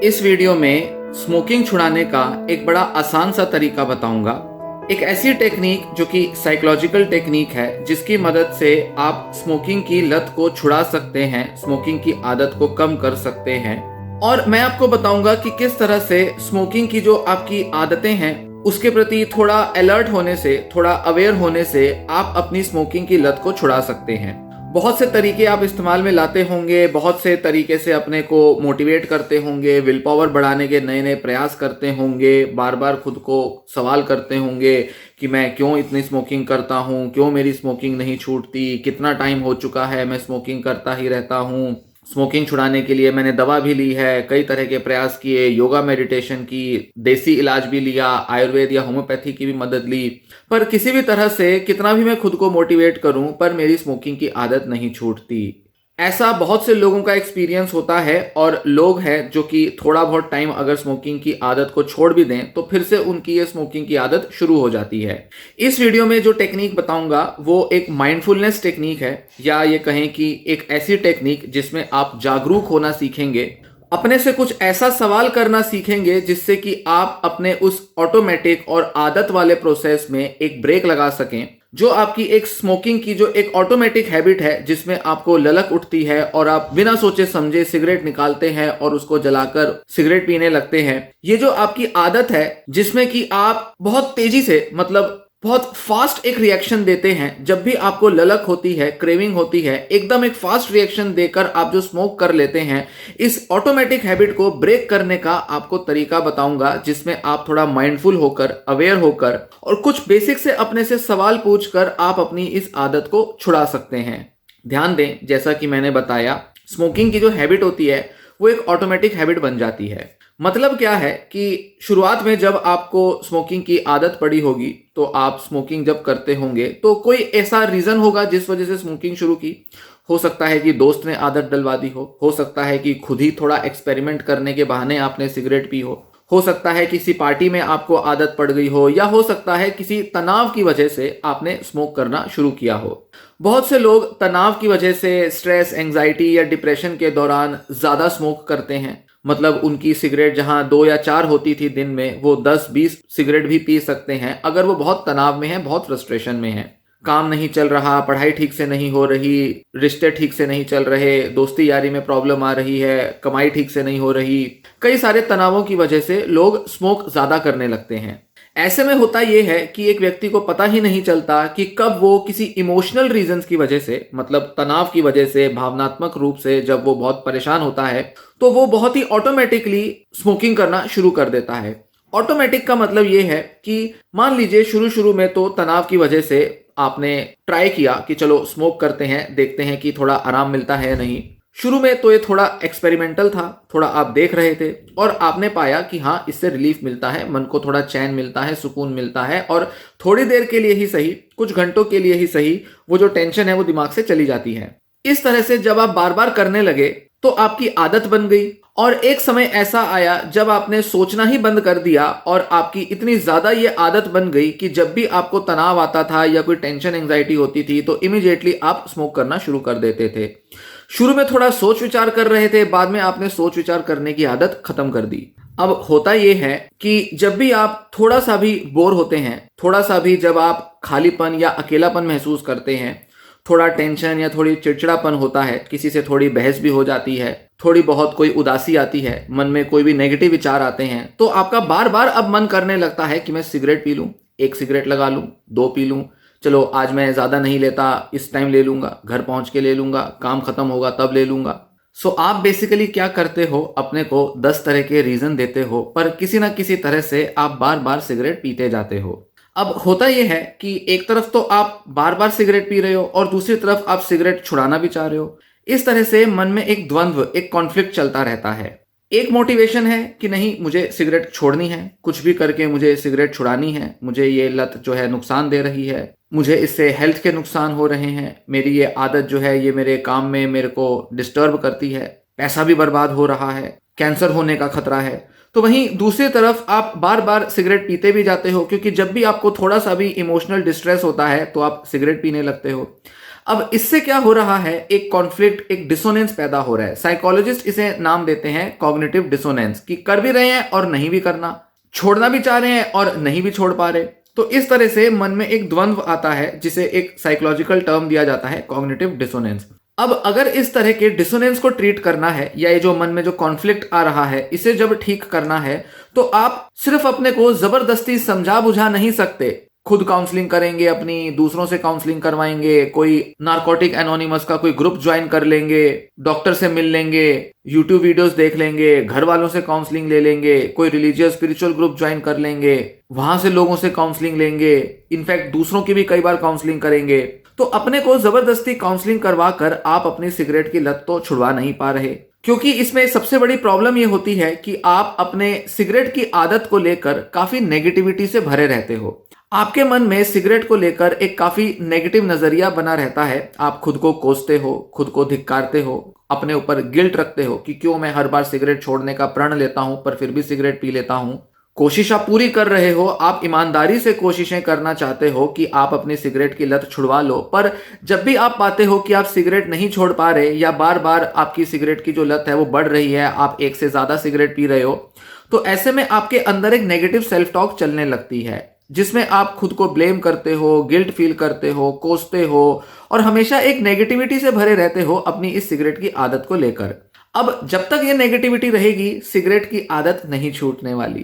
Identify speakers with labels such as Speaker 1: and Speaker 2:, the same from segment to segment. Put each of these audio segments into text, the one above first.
Speaker 1: इस वीडियो में स्मोकिंग छुड़ाने का एक बड़ा आसान सा तरीका बताऊंगा। एक ऐसी टेक्निक जो कि साइकोलॉजिकल टेक्निक है, जिसकी मदद से आप स्मोकिंग की लत को छुड़ा सकते हैं, स्मोकिंग की आदत को कम कर सकते हैं। और मैं आपको बताऊंगा कि किस तरह से स्मोकिंग की जो आपकी आदतें हैं उसके प्रति थोड़ा अलर्ट होने से, थोड़ा अवेयर होने से आप अपनी स्मोकिंग की लत को छुड़ा सकते हैं। बहुत से तरीके आप इस्तेमाल में लाते होंगे, बहुत से तरीके से अपने को मोटिवेट करते होंगे, विल पावर बढ़ाने के नए नए प्रयास करते होंगे, बार बार खुद को सवाल करते होंगे कि मैं क्यों इतनी स्मोकिंग करता हूँ, क्यों मेरी स्मोकिंग नहीं छूटती, कितना टाइम हो चुका है मैं स्मोकिंग करता ही रहता हूँ। स्मोकिंग छुड़ाने के लिए मैंने दवा भी ली है, कई तरह के प्रयास किए, योगा मेडिटेशन की, देसी इलाज भी लिया, आयुर्वेद या होम्योपैथी की भी मदद ली, पर किसी भी तरह से कितना भी मैं खुद को मोटिवेट करूं पर मेरी स्मोकिंग की आदत नहीं छूटती। ऐसा बहुत से लोगों का एक्सपीरियंस होता है और लोग हैं जो कि थोड़ा बहुत टाइम अगर स्मोकिंग की आदत को छोड़ भी दें तो फिर से उनकी ये स्मोकिंग की आदत शुरू हो जाती है। इस वीडियो में जो टेक्निक बताऊंगा वो एक माइंडफुलनेस टेक्निक है, या ये कहें कि एक ऐसी टेक्निक जिसमें आप जागरूक होना सीखेंगे, अपने से कुछ ऐसा सवाल करना सीखेंगे जिससे कि आप अपने उस ऑटोमेटिक और आदत वाले प्रोसेस में एक ब्रेक लगा सकें। जो आपकी एक स्मोकिंग की जो एक ऑटोमेटिक हैबिट है जिसमें आपको ललक उठती है और आप बिना सोचे समझे सिगरेट निकालते हैं और उसको जलाकर सिगरेट पीने लगते हैं, ये जो आपकी आदत है जिसमें कि आप बहुत तेजी से, मतलब बहुत फास्ट एक रिएक्शन देते हैं, जब भी आपको ललक होती है, क्रेविंग होती है, एकदम एक फास्ट रिएक्शन देकर आप जो स्मोक कर लेते हैं, इस ऑटोमेटिक हैबिट को ब्रेक करने का आपको तरीका बताऊंगा, जिसमें आप थोड़ा माइंडफुल होकर, अवेयर होकर और कुछ बेसिक से अपने से सवाल पूछकर आप अपनी इस आदत को छुड़ा सकते हैं। ध्यान दें, जैसा कि मैंने बताया, स्मोकिंग की जो हैबिट होती है वो एक ऑटोमेटिक हैबिट बन जाती है। मतलब क्या है कि शुरुआत में जब आपको स्मोकिंग की आदत पड़ी होगी तो आप स्मोकिंग जब करते होंगे तो कोई ऐसा रीजन होगा जिस वजह से स्मोकिंग शुरू की। हो सकता है कि दोस्त ने आदत डलवा दी हो सकता है कि खुद ही थोड़ा एक्सपेरिमेंट करने के बहाने आपने सिगरेट पी हो सकता है किसी पार्टी में आपको आदत पड़ गई हो, या हो सकता है किसी तनाव की वजह से आपने स्मोक करना शुरू किया हो। बहुत से लोग तनाव की वजह से, स्ट्रेस, एंजाइटी या डिप्रेशन के दौरान ज्यादा स्मोक करते हैं। मतलब उनकी सिगरेट जहां 2 या 4 होती थी दिन में, वो 10-20 सिगरेट भी पी सकते हैं अगर वो बहुत तनाव में हैं, बहुत फ्रस्ट्रेशन में हैं। काम नहीं चल रहा, पढ़ाई ठीक से नहीं हो रही, रिश्ते ठीक से नहीं चल रहे, दोस्ती यारी में प्रॉब्लम आ रही है, कमाई ठीक से नहीं हो रही, कई सारे तनावों की वजह से लोग स्मोक ज्यादा करने लगते हैं। ऐसे में होता यह है कि एक व्यक्ति को पता ही नहीं चलता कि कब वो किसी इमोशनल रीजंस की वजह से, मतलब तनाव की वजह से, भावनात्मक रूप से जब वो बहुत परेशान होता है तो वो बहुत ही ऑटोमेटिकली स्मोकिंग करना शुरू कर देता है। ऑटोमेटिक का मतलब ये है कि मान लीजिए शुरू शुरू में तो तनाव की वजह से आपने ट्राई किया कि चलो स्मोक करते हैं, देखते हैं कि थोड़ा आराम मिलता है या नहीं। शुरू में तो ये थोड़ा एक्सपेरिमेंटल था, थोड़ा आप देख रहे थे और आपने पाया कि हाँ, इससे रिलीफ मिलता है, मन को थोड़ा चैन मिलता है, सुकून मिलता है, और थोड़ी देर के लिए ही सही, कुछ घंटों के लिए ही सही, वो जो टेंशन है वो दिमाग से चली जाती है। इस तरह से जब आप बार बार करने लगे तो आपकी आदत बन गई, और एक समय ऐसा आया जब आपने सोचना ही बंद कर दिया और आपकी इतनी ज्यादा ये आदत बन गई कि जब भी आपको तनाव आता था या कोई टेंशन, एंजाइटी होती थी तो इमीडिएटली आप स्मोक करना शुरू कर देते थे। शुरू में थोड़ा सोच विचार कर रहे थे, बाद में आपने सोच विचार करने की आदत खत्म कर दी। अब होता यह है कि जब भी आप थोड़ा सा भी बोर होते हैं, थोड़ा सा भी जब आप खालीपन या अकेलापन महसूस करते हैं, थोड़ा टेंशन या थोड़ी चिड़चिड़ापन होता है, किसी से थोड़ी बहस भी हो जाती है, थोड़ी बहुत कोई उदासी आती है, मन में कोई भी नेगेटिव विचार आते हैं, तो आपका बार बार अब मन करने लगता है कि मैं सिगरेट पी लूं, 1 सिगरेट लगा लूं, 2 पी लूं, चलो आज मैं ज्यादा नहीं लेता, इस टाइम ले लूंगा, घर पहुंच के ले लूंगा, काम खत्म होगा तब ले लूंगा। सो आप बेसिकली क्या करते हो, अपने को 10 तरह के रीजन देते हो, पर किसी ना किसी तरह से आप बार बार सिगरेट पीते जाते हो। अब होता यह है कि एक तरफ तो आप बार बार सिगरेट पी रहे हो और दूसरी तरफ आप सिगरेट छुड़ाना भी चाह रहे हो। इस तरह से मन में एक द्वंद्व, एक कॉन्फ्लिक्ट चलता रहता है। एक मोटिवेशन है कि नहीं, मुझे सिगरेट छोड़नी है, कुछ भी करके मुझे सिगरेट छुड़ानी है, मुझे ये लत जो है नुकसान दे रही है, मुझे इससे हेल्थ के नुकसान हो रहे हैं, मेरी ये आदत जो है ये मेरे काम में मेरे को डिस्टर्ब करती है, पैसा भी बर्बाद हो रहा है, कैंसर होने का खतरा है। तो वहीं दूसरी तरफ आप बार बार सिगरेट पीते भी जाते हो, क्योंकि जब भी आपको थोड़ा सा भी इमोशनल डिस्ट्रेस होता है तो आप सिगरेट पीने लगते हो। अब इससे क्या हो रहा है, एक कॉन्फ्लिक्ट, एक डिसोनेंस पैदा हो रहा है। साइकोलॉजिस्ट इसे नाम देते हैं कॉग्निटिव डिसोनेंस, कि कर भी रहे हैं और नहीं भी करना, छोड़ना भी चाह रहे हैं और नहीं भी छोड़ पा रहे। तो इस तरह से मन में एक द्वंद्व आता है, जिसे एक साइकोलॉजिकल टर्म दिया जाता है कॉग्निटिव डिसोनेंस। अब अगर इस तरह के डिसोनेंस को ट्रीट करना है, या ये जो मन में जो कॉन्फ्लिक्ट आ रहा है, इसे जब ठीक करना है, तो आप सिर्फ अपने को जबरदस्ती समझा बुझा नहीं सकते। खुद काउंसलिंग करेंगे अपनी, दूसरों से काउंसलिंग करवाएंगे, कोई नारकोटिक एनोनिमस का कोई ग्रुप ज्वाइन कर लेंगे, डॉक्टर से मिल लेंगे, यूट्यूब वीडियोस देख लेंगे, घर वालों से काउंसलिंग ले लेंगे, कोई रिलीजियस स्पिरिचुअल ग्रुप ज्वाइन कर लेंगे, वहां से लोगों से काउंसलिंग लेंगे, इनफैक्ट दूसरों की भी कई बार काउंसलिंग करेंगे। तो अपने को जबरदस्ती काउंसलिंग करवा कर आप अपनी सिगरेट की लत तो छुड़वा नहीं पा रहे, क्योंकि इसमें सबसे बड़ी प्रॉब्लम ये होती है कि आप अपने सिगरेट की आदत को लेकर काफी नेगेटिविटी से भरे रहते हो। आपके मन में सिगरेट को लेकर एक काफी नेगेटिव नजरिया बना रहता है। आप खुद को कोसते हो, खुद को धिक्कारते हो, अपने ऊपर गिल्ट रखते हो कि क्यों मैं हर बार सिगरेट छोड़ने का प्रण लेता हूं पर फिर भी सिगरेट पी लेता हूं। कोशिश आप पूरी कर रहे हो, आप ईमानदारी से कोशिशें करना चाहते हो कि आप अपनी सिगरेट की लत छुड़वा लो, पर जब भी आप पाते हो कि आप सिगरेट नहीं छोड़ पा रहे, या बार बार आपकी सिगरेट की जो लत है वो बढ़ रही है, आप एक से ज्यादा सिगरेट पी रहे हो, तो ऐसे में आपके अंदर एक नेगेटिव सेल्फ टॉक चलने लगती है, जिसमें आप खुद को ब्लेम करते हो, गिल्ट फील करते हो, कोसते हो, और हमेशा एक नेगेटिविटी से भरे रहते हो अपनी इस सिगरेट की आदत को लेकर। अब जब तक ये नेगेटिविटी रहेगी, सिगरेट की आदत नहीं छूटने वाली।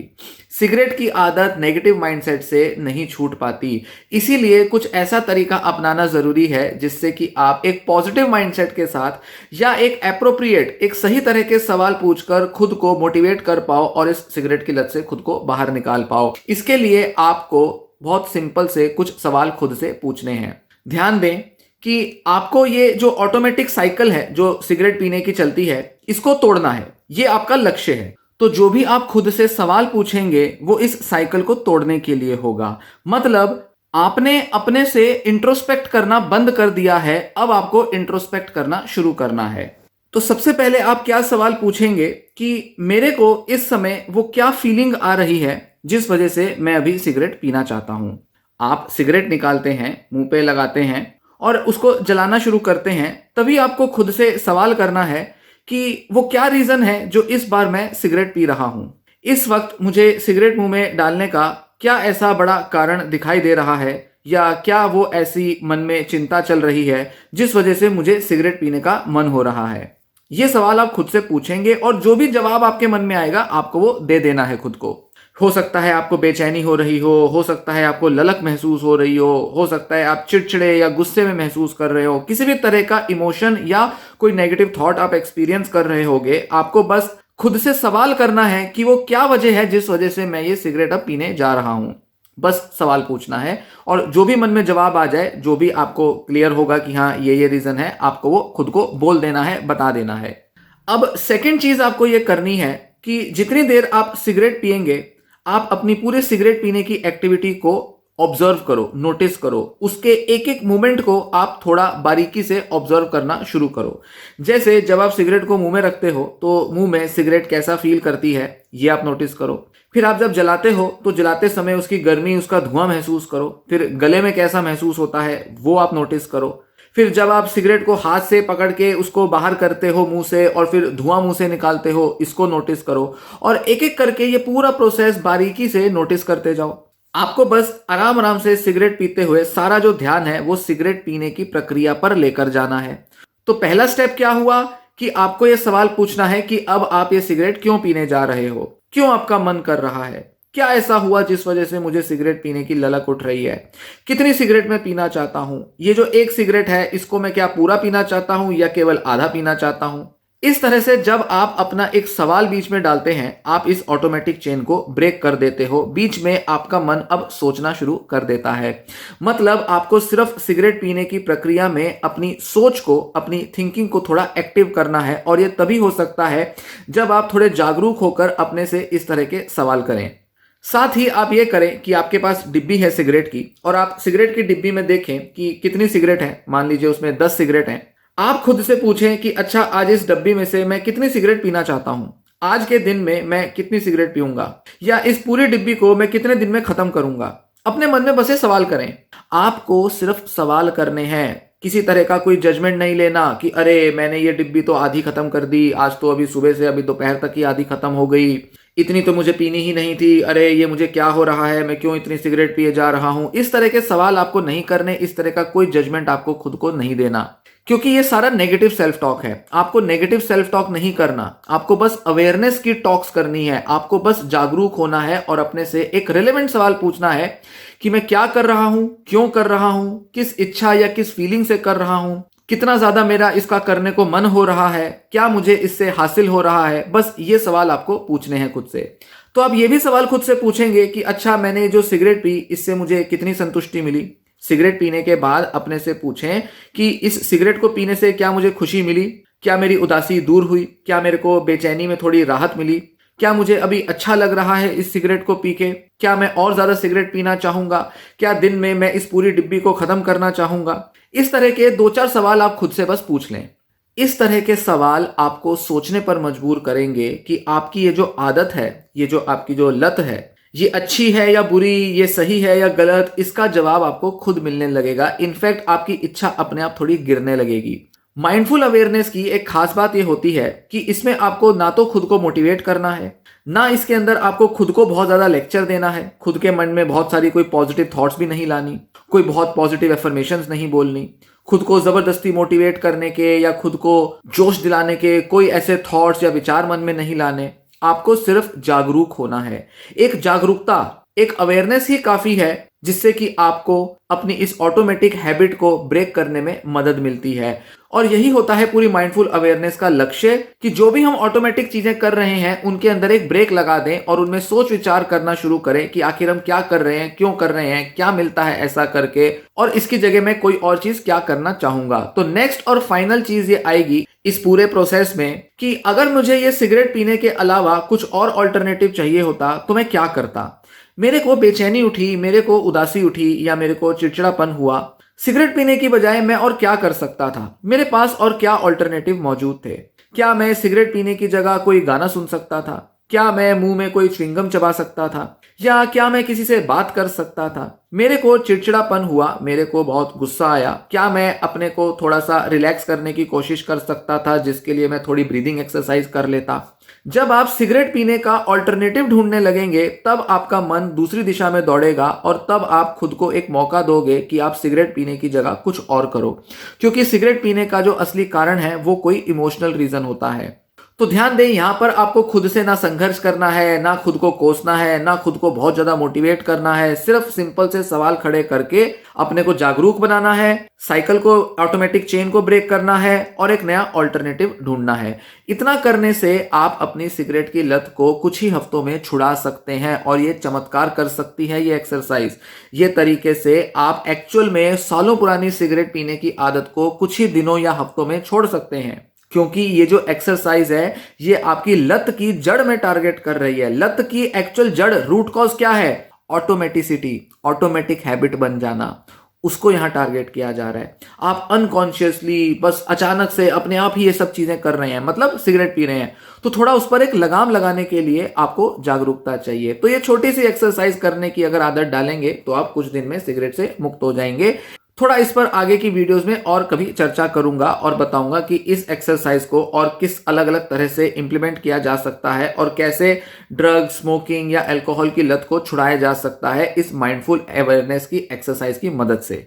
Speaker 1: सिगरेट की आदत नेगेटिव माइंडसेट से नहीं छूट पाती। इसीलिए कुछ ऐसा तरीका अपनाना जरूरी है जिससे कि आप एक पॉजिटिव माइंडसेट के साथ, या एक एप्रोप्रिएट, एक सही तरह के सवाल पूछकर खुद को मोटिवेट कर पाओ और इस सिगरेट की लत से खुद को बाहर निकाल पाओ। इसके लिए आपको बहुत सिंपल से कुछ सवाल खुद से पूछने हैं। ध्यान दें कि आपको ये जो ऑटोमेटिक साइकिल है जो सिगरेट पीने की चलती है, इसको तोड़ना है। ये आपका लक्ष्य है। तो जो भी आप खुद से सवाल पूछेंगे वो इस साइकिल को तोड़ने के लिए होगा। मतलब आपने अपने से इंट्रोस्पेक्ट करना बंद कर दिया है, अब आपको इंट्रोस्पेक्ट करना शुरू करना है। तो सबसे पहले आप क्या सवाल पूछेंगे कि मेरे को इस समय वो क्या फीलिंग आ रही है जिस वजह से मैं अभी सिगरेट पीना चाहता हूं। आप सिगरेट निकालते हैं, मुंह पे लगाते हैं और उसको जलाना शुरू करते हैं। तभी आपको खुद से सवाल करना है कि वो क्या रीजन है जो इस बार मैं सिगरेट पी रहा हूं। इस वक्त मुझे सिगरेट मुंह में डालने का क्या ऐसा बड़ा कारण दिखाई दे रहा है, या क्या वो ऐसी मन में चिंता चल रही है जिस वजह से मुझे सिगरेट पीने का मन हो रहा है। ये सवाल आप खुद से पूछेंगे और जो भी जवाब आपके मन में आएगा आपको वो दे देना है खुद को। हो सकता है आपको बेचैनी हो रही हो सकता है आपको ललक महसूस हो रही हो सकता है आप चिड़चिड़े या गुस्से में महसूस कर रहे हो, किसी भी तरह का इमोशन या कोई नेगेटिव थॉट आप एक्सपीरियंस कर रहे होगे। आपको बस खुद से सवाल करना है कि वो क्या वजह है जिस वजह से मैं ये सिगरेट अब पीने जा रहा हूं। बस सवाल पूछना है और जो भी मन में जवाब आ जाए, जो भी आपको क्लियर होगा कि हाँ ये रीजन है, आपको वो खुद को बोल देना है, बता देना है। अब सेकेंड चीज आपको ये करनी है कि जितनी देर आप सिगरेट पिएंगे, आप अपनी पूरे सिगरेट पीने की एक्टिविटी को ऑब्जर्व करो, नोटिस करो। उसके एक एक मोमेंट को आप थोड़ा बारीकी से ऑब्जर्व करना शुरू करो। जैसे जब आप सिगरेट को मुंह में रखते हो तो मुंह में सिगरेट कैसा फील करती है, ये आप नोटिस करो। फिर आप जब जलाते हो तो जलाते समय उसकी गर्मी, उसका धुआं महसूस करो। फिर गले में कैसा महसूस होता है वो आप नोटिस करो। फिर जब आप सिगरेट को हाथ से पकड़ के उसको बाहर करते हो मुंह से और फिर धुआं मुंह से निकालते हो, इसको नोटिस करो। और एक एक करके ये पूरा प्रोसेस बारीकी से नोटिस करते जाओ। आपको बस आराम आराम से सिगरेट पीते हुए सारा जो ध्यान है वो सिगरेट पीने की प्रक्रिया पर लेकर जाना है। तो पहला स्टेप क्या हुआ कि आपको ये सवाल पूछना है कि अब आप ये सिगरेट क्यों पीने जा रहे हो, क्यों आपका मन कर रहा है, क्या ऐसा हुआ जिस वजह से मुझे सिगरेट पीने की ललक उठ रही है, कितनी सिगरेट मैं पीना चाहता हूं, ये जो एक सिगरेट है इसको मैं क्या पूरा पीना चाहता हूं या केवल आधा पीना चाहता हूं। इस तरह से जब आप अपना एक सवाल बीच में डालते हैं, आप इस ऑटोमेटिक चेन को ब्रेक कर देते हो। बीच में आपका मन अब सोचना शुरू कर देता है। मतलब आपको सिर्फ सिगरेट पीने की प्रक्रिया में अपनी सोच को, अपनी थिंकिंग को थोड़ा एक्टिव करना है। और यह तभी हो सकता है जब आप थोड़े जागरूक होकर अपने से इस तरह के सवाल करें। साथ ही आप ये करें कि आपके पास डिब्बी है सिगरेट की और आप सिगरेट की डिब्बी में देखें कि कितनी सिगरेट है। मान लीजिए उसमें 10 सिगरेट हैं। आप खुद से पूछें कि अच्छा आज इस डब्बी में से मैं कितनी सिगरेट पीना चाहता हूं, आज के दिन में मैं कितनी सिगरेट पीऊंगा, या इस पूरी डिब्बी को मैं कितने दिन में खत्म करूंगा। अपने मन में बस ये सवाल करें। आपको सिर्फ सवाल करने हैं, किसी तरह का कोई जजमेंट नहीं लेना कि अरे मैंने ये डिब्बी तो आधी खत्म कर दी, आज तो अभी सुबह से अभी दोपहर तक ही आधी खत्म हो गई, इतनी तो मुझे पीनी ही नहीं थी, अरे ये मुझे क्या हो रहा है, मैं क्यों इतनी सिगरेट पिए जा रहा हूं। इस तरह के सवाल आपको नहीं करने, इस तरह का कोई जजमेंट आपको खुद को नहीं देना, क्योंकि ये सारा नेगेटिव सेल्फ टॉक है। आपको नेगेटिव सेल्फ टॉक नहीं करना, आपको बस अवेयरनेस की टॉक्स करनी है, आपको बस जागरूक होना है और अपने से एक रिलेवेंट सवाल पूछना है कि मैं क्या कर रहा हूं, क्यों कर रहा हूं, किस इच्छा या किस फीलिंग से कर रहा हूं, कितना ज्यादा मेरा इसका करने को मन हो रहा है, क्या मुझे इससे हासिल हो रहा है। बस ये सवाल आपको पूछने हैं खुद से। तो आप ये भी सवाल खुद से पूछेंगे कि अच्छा मैंने जो सिगरेट पी इससे मुझे कितनी संतुष्टि मिली। सिगरेट पीने के बाद अपने से पूछें कि इस सिगरेट को पीने से क्या मुझे खुशी मिली, क्या मेरी उदासी दूर हुई, क्या मेरे को बेचैनी में थोड़ी राहत मिली, क्या मुझे अभी अच्छा लग रहा है इस सिगरेट को पी के, क्या मैं और ज्यादा सिगरेट पीना चाहूंगा, क्या दिन में मैं इस पूरी डिब्बी को खत्म करना चाहूंगा। इस तरह के 2-4 सवाल आप खुद से बस पूछ लें। इस तरह के सवाल आपको सोचने पर मजबूर करेंगे कि आपकी ये जो आदत है, ये जो आपकी जो लत है, ये अच्छी है या बुरी, ये सही है या गलत, इसका जवाब आपको खुद मिलने लगेगा। इनफैक्ट आपकी इच्छा अपने आप थोड़ी गिरने लगेगी। माइंडफुल अवेयरनेस की एक खास बात ये होती है कि इसमें आपको ना तो खुद को मोटिवेट करना है, ना इसके अंदर आपको खुद को बहुत ज्यादा लेक्चर देना है, खुद के मन में बहुत सारी कोई पॉजिटिव थॉट्स भी नहीं लानी, कोई बहुत पॉजिटिव एफर्मेशंस नहीं बोलनी, खुद को जबरदस्ती मोटिवेट करने के या खुद को जोश दिलाने के कोई ऐसे थॉट्स या विचार मन में नहीं लाने। आपको सिर्फ जागरूक होना है। एक जागरूकता, एक अवेयरनेस ही काफी है जिससे कि आपको अपनी इस ऑटोमेटिक हैबिट को ब्रेक करने में मदद मिलती है। और यही होता है पूरी माइंडफुल अवेयरनेस का लक्ष्य कि जो भी हम ऑटोमेटिक चीजें कर रहे हैं उनके अंदर एक ब्रेक लगा दें और उनमें सोच विचार करना शुरू करें कि आखिर हम क्या कर रहे हैं, क्यों कर रहे हैं, क्या मिलता है ऐसा करके, और इसकी जगह में कोई और चीज क्या करना चाहूंगा। तो नेक्स्ट और फाइनल चीज ये आएगी इस पूरे प्रोसेस में कि अगर मुझे ये सिगरेट पीने के अलावा कुछ और ऑल्टरनेटिव चाहिए होता तो मैं क्या करता। मेरे को बेचैनी उठी, मेरे को उदासी उठी या मेरे को चिड़चिड़ापन हुआ, सिगरेट पीने की बजाय मैं और क्या कर सकता था, मेरे पास और क्या ऑल्टरनेटिव मौजूद थे। क्या मैं सिगरेट पीने की जगह कोई गाना सुन सकता था, क्या मैं मुंह में कोई च्युइंगम चबा सकता था, या क्या मैं किसी से बात कर सकता था। मेरे को चिड़चिड़ापन हुआ, मेरे को बहुत गुस्सा आया, क्या मैं अपने को थोड़ा सा रिलैक्स करने की कोशिश कर सकता था जिसके लिए मैं थोड़ी ब्रीदिंग एक्सरसाइज कर लेता। जब आप सिगरेट पीने का ऑल्टरनेटिव ढूंढने लगेंगे तब आपका मन दूसरी दिशा में दौड़ेगा और तब आप खुद को एक मौका दोगे कि आप सिगरेट पीने की जगह कुछ और करो, क्योंकि सिगरेट पीने का जो असली कारण है वो कोई इमोशनल रीजन होता है। तो ध्यान दें, यहां पर आपको खुद से ना संघर्ष करना है, ना खुद को कोसना है, ना खुद को बहुत ज्यादा मोटिवेट करना है। सिर्फ सिंपल से सवाल खड़े करके अपने को जागरूक बनाना है, साइकिल को, ऑटोमेटिक चेन को ब्रेक करना है और एक नया ऑल्टरनेटिव ढूंढना है। इतना करने से आप अपनी सिगरेट की लत को कुछ ही हफ्तों में छुड़ा सकते हैं और ये चमत्कार कर सकती है ये एक्सरसाइज। ये तरीके से आप एक्चुअल में सालों पुरानी सिगरेट पीने की आदत को कुछ ही दिनों या हफ्तों में छोड़ सकते हैं, क्योंकि ये जो एक्सरसाइज है ये आपकी लत की जड़ में टारगेट कर रही है। लत की एक्चुअल जड़, रूट कॉज क्या है? ऑटोमेटिसिटी, ऑटोमेटिक हैबिट बन जाना, उसको यहां टारगेट किया जा रहा है। आप अनकॉन्शियसली बस अचानक से अपने आप ही ये सब चीजें कर रहे हैं, मतलब सिगरेट पी रहे हैं, तो थोड़ा उस पर एक लगाम लगाने के लिए आपको जागरूकता चाहिए। तो ये छोटी सी एक्सरसाइज करने की अगर आदत डालेंगे तो आप कुछ दिन में सिगरेट से मुक्त हो जाएंगे। थोड़ा इस पर आगे की वीडियोस में और कभी चर्चा करूंगा और बताऊंगा कि इस एक्सरसाइज को और किस अलग अलग तरह से इंप्लीमेंट किया जा सकता है और कैसे ड्रग, स्मोकिंग या अल्कोहल की लत को छुड़ाया जा सकता है इस माइंडफुल अवेयरनेस की एक्सरसाइज की मदद से।